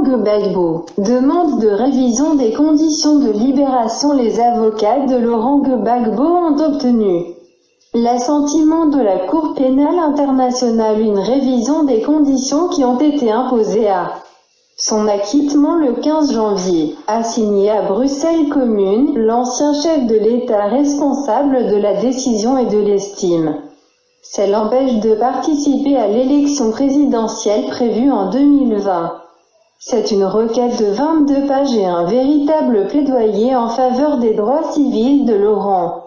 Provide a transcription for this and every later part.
Gbagbo demande de révision des conditions de libération. Les avocats de Laurent Gbagbo ont obtenu l'assentiment de la Cour pénale internationale, une révision des conditions qui ont été imposées à son acquittement le 15 janvier, a signé à Bruxelles Commune, l'ancien chef de l'État responsable de la décision et de l'estime. Ça l'empêche de participer à l'élection présidentielle prévue en 2020. C'est une requête de 22 pages et un véritable plaidoyer en faveur des droits civils de Laurent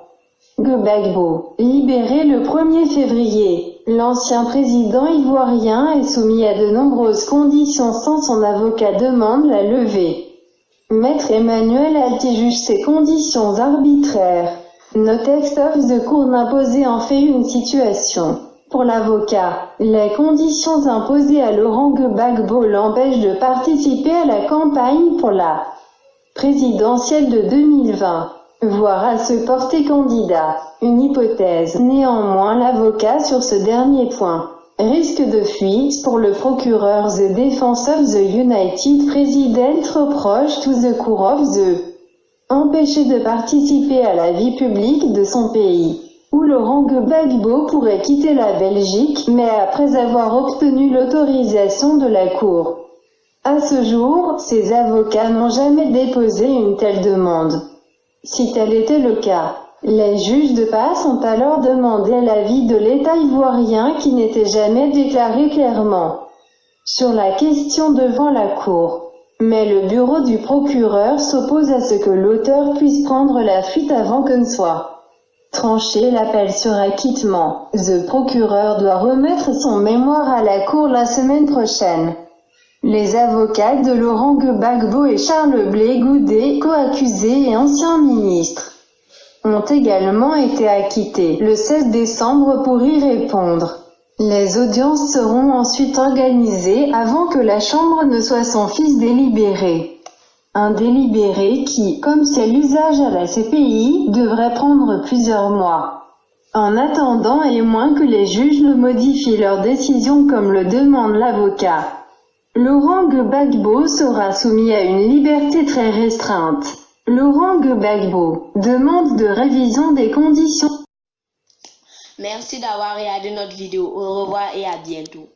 Gbagbo. Libéré le 1er février, l'ancien président ivoirien est soumis à de nombreuses conditions sans son avocat demande la levée. Maître Emmanuel Alti juge ces conditions arbitraires. No text of the court n'imposait en fait une situation. Pour l'avocat, les conditions imposées à Laurent Gbagbo l'empêchent de participer à la campagne pour la présidentielle de 2020, voire à se porter candidat. Une hypothèse. Néanmoins, l'avocat sur ce dernier point risque de fuite pour le procureur. The Defense of the United President reproche to the Cour of the empêcher de participer à la vie publique de son pays, où Laurent Gbagbo pourrait quitter la Belgique, mais après avoir obtenu l'autorisation de la Cour. À ce jour, ses avocats n'ont jamais déposé une telle demande. Si tel était le cas, les juges de paix ont alors demandé l'avis de l'État ivoirien qui n'était jamais déclaré clairement sur la question devant la Cour. Mais le bureau du procureur s'oppose à ce que l'auteur puisse prendre la fuite avant que ne soit tranché l'appel sur acquittement. The procureur doit remettre son mémoire à la Cour la semaine prochaine. Les avocats de Laurent Gbagbo et Charles Blé Goudé, co-accusés et anciens ministres, ont également été acquittés le 16 décembre pour y répondre. Les audiences seront ensuite organisées avant que la Chambre ne soit son fils délibéré. Un délibéré qui, comme c'est l'usage à la CPI, devrait prendre plusieurs mois. En attendant et moins que les juges ne modifient leur décision comme le demande l'avocat, Laurent Gbagbo sera soumis à une liberté très restreinte. Laurent Gbagbo demande de révision des conditions. Merci d'avoir regardé notre vidéo. Au revoir et à bientôt.